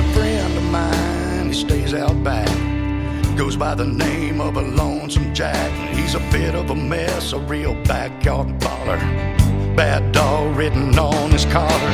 a friend of mine, he stays out back. Goes by the name of a Lonesome Jack. He's a bit of a mess, a real backyard baller. Bad dog written on his collar.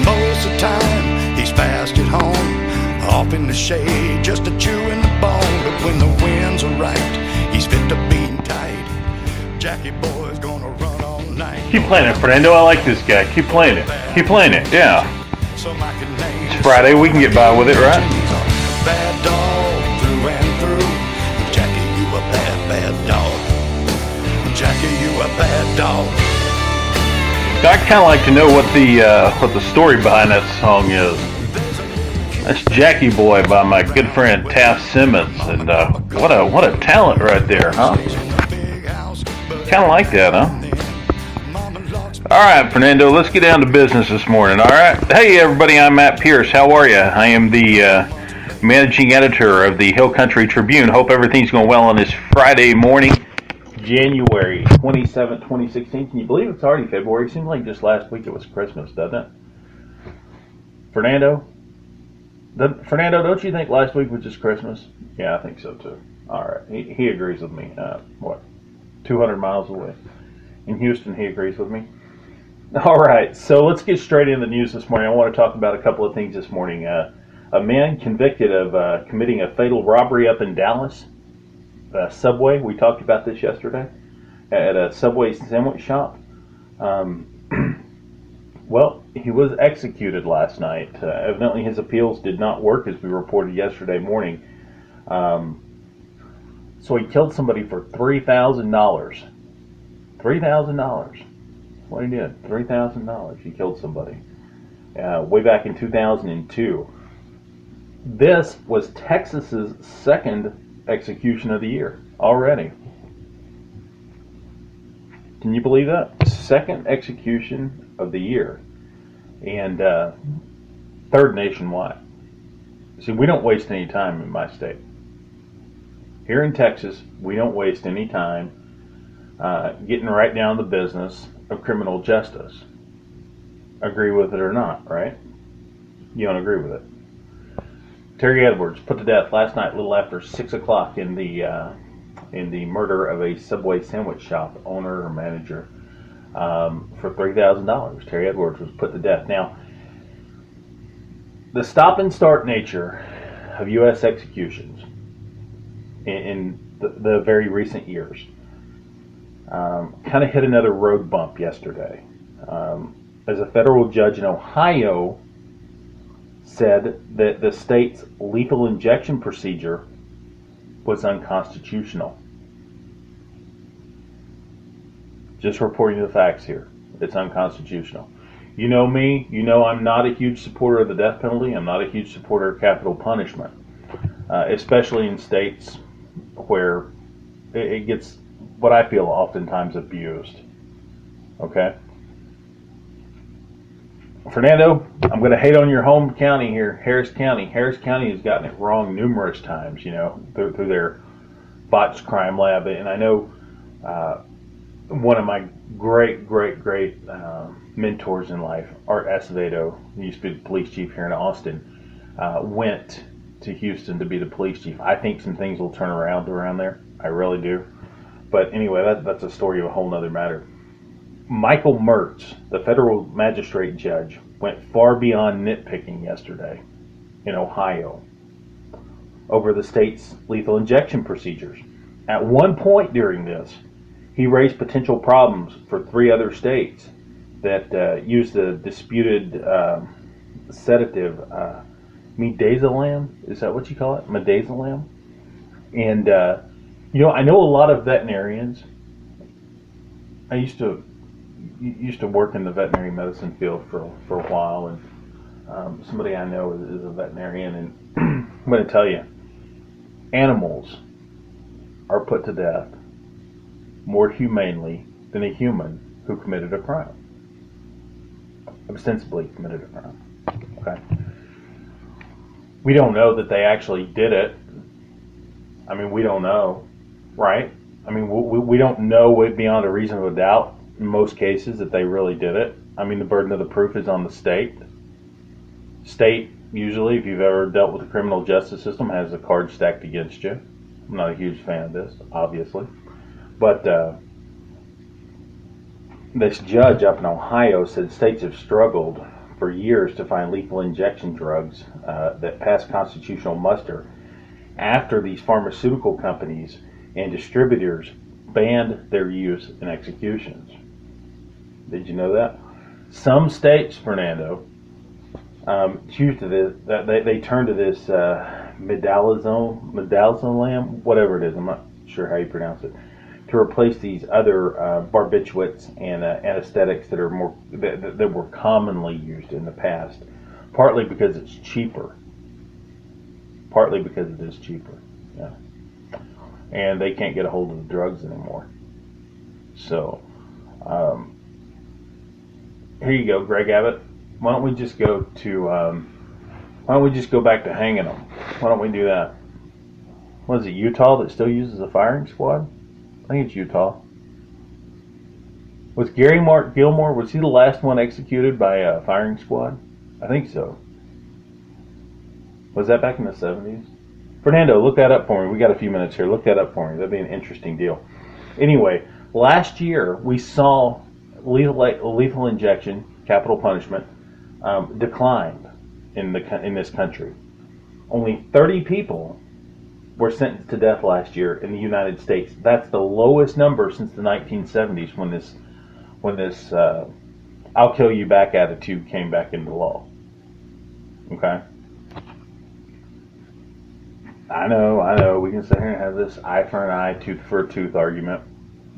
Most of the time, he's fast at home, off in the shade, just a chewing the bone. But when the winds are right, he's fit to beat tight. Jackie boy's gonna run all night. Keep playing it, Fernando. I like this guy. Keep playing it. Keep playing it, yeah. It's Friday. We can get by with it, right? Bad dog through and through. Jackie, you a bad, bad dog. Jackie, you a bad dog. I'd kind of like to know what the story behind that song is. That's Jackie Boy by my good friend Taft Simmons, and what a talent right there, huh? Kind of like that, huh? All right, Fernando, let's get down to business this morning, all right? Hey, everybody, I'm Matt Pierce. How are you? I am the managing editor of the Hill Country Tribune. Hope everything's going well on this Friday morning, January 27th, 2016. Can you believe it's already February? It seems like just last week it was Christmas, doesn't it? Fernando, don't you think last week was just Christmas? Yeah, I think so, too. All right, he agrees with me. 200 miles away. In Houston, he agrees with me. All right, so let's get straight into the news this morning. I want to talk about a couple of things this morning. A man convicted of committing a fatal robbery up in Dallas, Subway. We talked about this yesterday at a Subway sandwich shop. Well, he was executed last night. Evidently, his appeals did not work, as we reported yesterday morning. So he killed somebody for $3,000. $3,000. What he did, $3,000. He killed somebody way back in 2002. This was Texas's second execution of the year already. Can you believe that? Second execution of the year, and third nationwide. See, we don't waste any time in my state. Here in Texas, we don't waste any time getting right down to the business of criminal justice. Agree with it or not, right? You don't agree with it. Terry Edwards put to death last night, a little after 6 o'clock, in the murder of a Subway sandwich shop owner or manager for $3,000. Terry Edwards was put to death. Now, the stop and start nature of U.S. executions in the very recent years kind of hit another road bump yesterday, as a federal judge in Ohio said that the state's lethal injection procedure was unconstitutional. Just reporting the facts here. It's unconstitutional. You know me. You know I'm not a huge supporter of the death penalty. I'm not a huge supporter of capital punishment, especially in states where it gets, what I feel, oftentimes abused. Okay? Fernando, I'm going to hate on your home county here, Harris County. Harris County has gotten it wrong numerous times, through their botched crime lab. And I know one of my great mentors in life, Art Acevedo, who used to be the police chief here in Austin, went to Houston to be the police chief. I think some things will turn around there. I really do. But anyway, that's a story of a whole nother matter. Michael Mertz, the federal magistrate judge, went far beyond nitpicking yesterday in Ohio over the state's lethal injection procedures. At one point during this, he raised potential problems for 3 other states that used the disputed sedative midazolam. Is that what you call it? Midazolam? And, I know a lot of veterinarians. I used to work in the veterinary medicine field for a while, and somebody I know is a veterinarian, and I'm going to tell you, animals are put to death more humanely than a human who committed a crime, ostensibly committed a crime. Okay, we don't know that they actually did it. I mean, we don't know, right? I mean, we don't know beyond a reasonable doubt in most cases that they really did it. I mean, the burden of the proof is on the state. State usually, if you've ever dealt with the criminal justice system, has the cards stacked against you. I'm not a huge fan of this, obviously. But this judge up in Ohio said states have struggled for years to find lethal injection drugs that pass constitutional muster after these pharmaceutical companies and distributors banned their use in executions. Did you know that? Some states, Fernando, choose to this. They turn to this midazolam, whatever it is. I'm not sure how you pronounce it, to replace these other barbiturates and anesthetics that are that were commonly used in the past. Partly because it's cheaper. Partly because it is cheaper. Yeah. And they can't get a hold of the drugs anymore. So, here you go, Greg Abbott. Why don't we just go back to hanging them? Why don't we do that? What is it, Utah that still uses a firing squad? I think it's Utah. Was Gary Mark Gilmore, was he the last one executed by a firing squad? I think so. Was that back in the 70s? Fernando, look that up for me. We got a few minutes here. Look that up for me. That'd be an interesting deal. Anyway, last year we saw lethal injection, capital punishment, declined in this country. Only 30 people were sentenced to death last year in the United States. That's the lowest number since the 1970s when this I'll kill you back attitude came back into law. Okay? I know, we can sit here and have this eye for an eye, tooth for a tooth argument.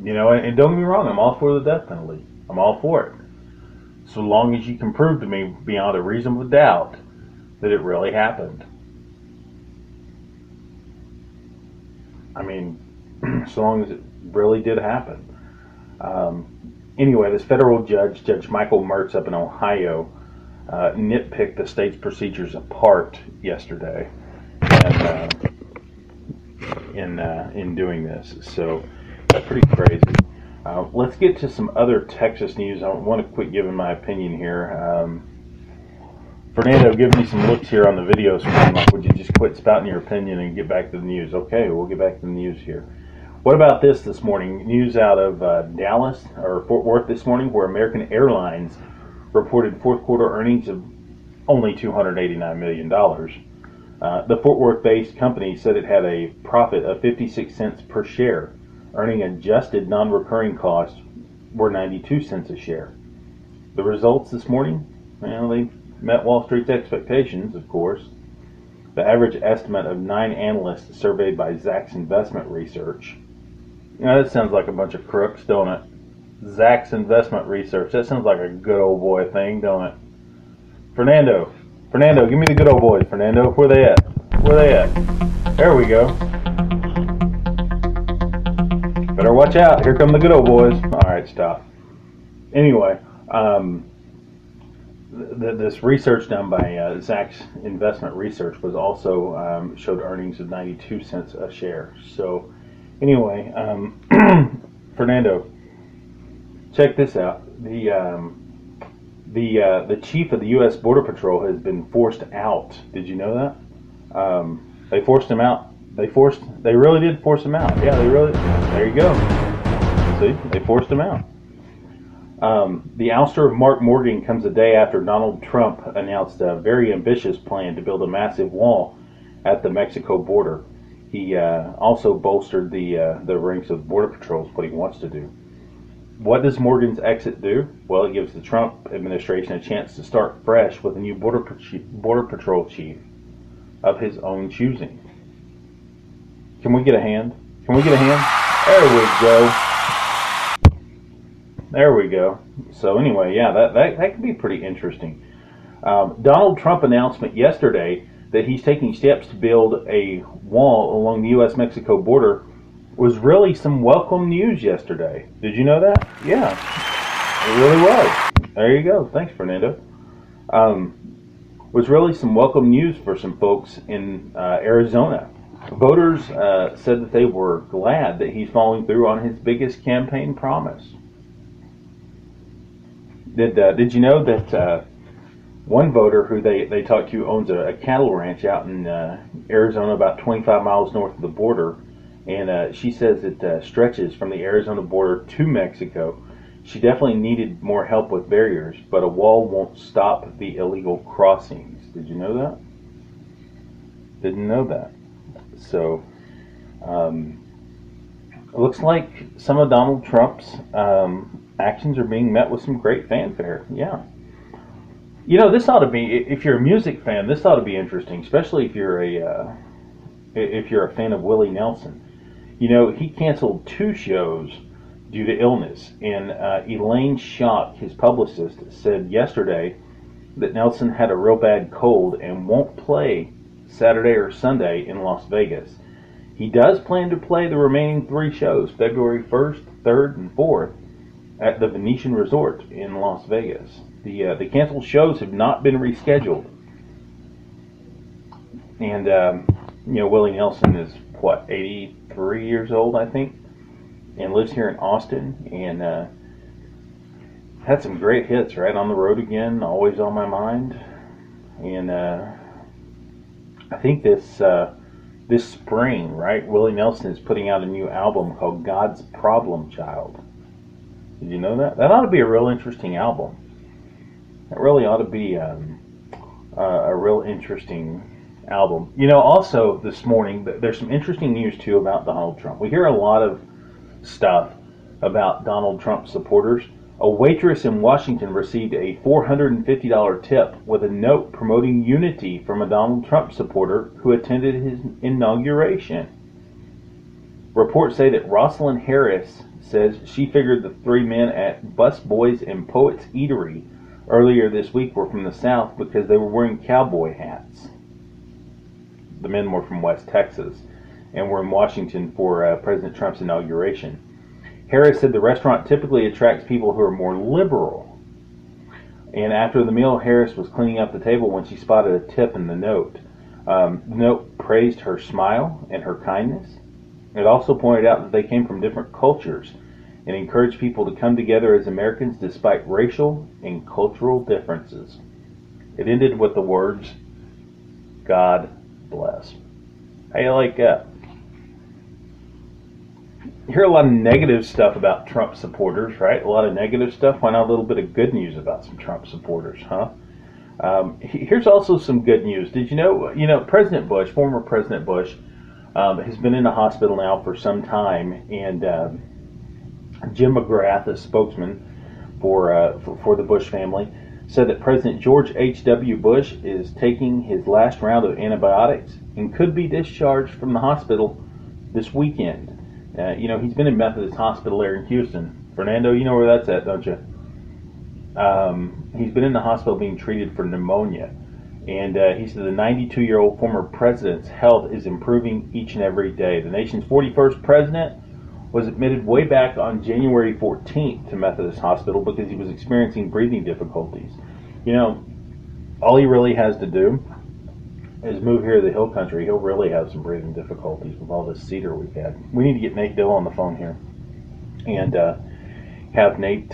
You know, and don't get me wrong, I'm all for the death penalty. I'm all for it. So long as you can prove to me beyond a reasonable doubt that it really happened. I mean, so long as it really did happen. Anyway, this federal judge, Judge Michael Mertz up in Ohio, nitpicked the state's procedures apart yesterday, and in doing this. So, pretty crazy. Let's get to some other Texas news. I want to quit giving my opinion here. Fernando, give me some looks here on the video screen. Like, would you just quit spouting your opinion and get back to the news? Okay, we'll get back to the news here. What about this morning? News out of Dallas, or Fort Worth this morning, where American Airlines reported fourth quarter earnings of only $289 million. The Fort Worth-based company said it had a profit of 56 cents per share. Earning adjusted non-recurring costs were 92 cents a share. The results this morning, well, they met Wall Street's expectations, of course. The average estimate of 9 analysts surveyed by Zacks Investment Research. You know, that sounds like a bunch of crooks, don't it? Zacks Investment Research. That sounds like a good old boy thing, don't it? Fernando, give me the good old boys, Fernando. Where they at? There we go. Better watch out. Here come the good old boys. All right, stop. Anyway, this research done by Zacks Investment Research was also showed earnings of 92 cents a share. So, anyway, Fernando, check this out. The chief of the U.S. Border Patrol has been forced out. Did you know that? They forced him out. They really did force him out. Yeah, there you go. See, they forced him out. The ouster of Mark Morgan comes a day after Donald Trump announced a very ambitious plan to build a massive wall at the Mexico border. He also bolstered the ranks of Border Patrol, is what he wants to do. What does Morgan's exit do? Well, it gives the Trump administration a chance to start fresh with a new Border Patrol chief of his own choosing. Can we get a hand? There we go. So anyway, yeah, that could be pretty interesting. Donald Trump announcement yesterday that he's taking steps to build a wall along the U.S.-Mexico border was really some welcome news yesterday. Did you know that? Yeah, it really was. There you go. Thanks, Fernando. Was really some welcome news for some folks in Arizona. Voters said that they were glad that he's following through on his biggest campaign promise. Did you know that One voter who they talked to owns a cattle ranch out in Arizona, about 25 miles north of the border, and she says it stretches from the Arizona border to Mexico. She definitely needed more help with barriers, but a wall won't stop the illegal crossings. Did you know that? Didn't know that. So, it looks like some of Donald Trump's actions are being met with some great fanfare. Yeah. You know, this ought to be, if you're a music fan, this ought to be interesting, especially if you're a fan of Willie Nelson. You know, he canceled 2 shows due to illness, and Elaine Schock, his publicist, said yesterday that Nelson had a real bad cold and won't play Saturday or Sunday in Las Vegas. He does plan to play the remaining 3 shows, February 1st, 3rd, and 4th, at the Venetian Resort in Las Vegas. The canceled shows have not been rescheduled. And, you know, Willie Nelson is, 83 years old, I think, and lives here in Austin, and had some great hits, right? On the Road Again, Always on My Mind. And I think this spring, right, Willie Nelson is putting out a new album called God's Problem Child. Did you know that? That ought to be a real interesting album. It really ought to be a real interesting album. You know, also this morning, there's some interesting news too about Donald Trump. We hear a lot of stuff about Donald Trump supporters. A waitress in Washington received a $450 tip with a note promoting unity from a Donald Trump supporter who attended his inauguration. Reports say that Rosalind Harris says she figured the 3 men at Busboys and Poets Eatery earlier this week were from the South because they were wearing cowboy hats. The men were from West Texas and were in Washington for President Trump's inauguration. Harris said the restaurant typically attracts people who are more liberal. And after the meal, Harris was cleaning up the table when she spotted a tip in the note. The note praised her smile and her kindness. It also pointed out that they came from different cultures and encouraged people to come together as Americans despite racial and cultural differences. It ended with the words, God bless. How you like that? You hear a lot of negative stuff about Trump supporters, right? A lot of negative stuff. Why not a little bit of good news about some Trump supporters, huh? Here's also some good news. Did you know, President Bush, former President Bush, has been in the hospital now for some time, and Jim McGrath, a spokesman for the Bush family, said that President George H.W. Bush is taking his last round of antibiotics and could be discharged from the hospital this weekend. He's been in Methodist Hospital there in Houston. Fernando, you know where that's at, don't you? He's been in the hospital being treated for pneumonia. And he said the 92-year-old former president's health is improving each and every day. The nation's 41st president was admitted way back on January 14th to Methodist Hospital because he was experiencing breathing difficulties. You know, all he really has to do is move here to the Hill Country. He'll really have some breathing difficulties with all this cedar we've had. We need to get Nate Dill on the phone here and have Nate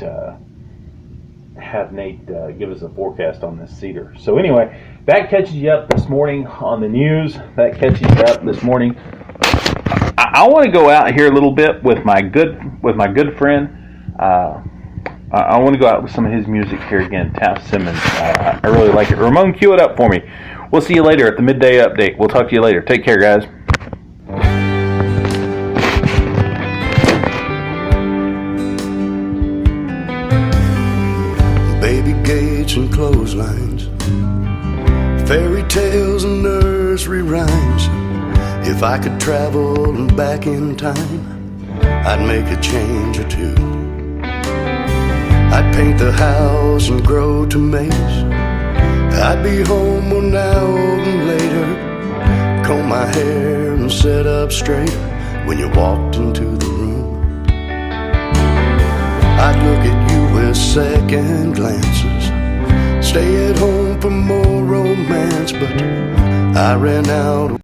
give us a forecast on this cedar. So anyway, that catches you up this morning on the news. That catches you up this morning. I want to go out here a little bit with my good friend. I want to go out with some of his music here again. Taft Simmons. I really like it. Ramon, cue it up for me. We'll see you later at the midday update. We'll talk to you later. Take care, guys. Baby gates and clotheslines, fairy tales and nursery rhymes. If I could travel back in time, I'd make a change or two. I'd paint the house and grow tomatoes. I'd be home 1 hour and later, comb my hair and sit up straight when you walked into the room. I'd look at you with second glances, stay at home for more romance, but I ran out of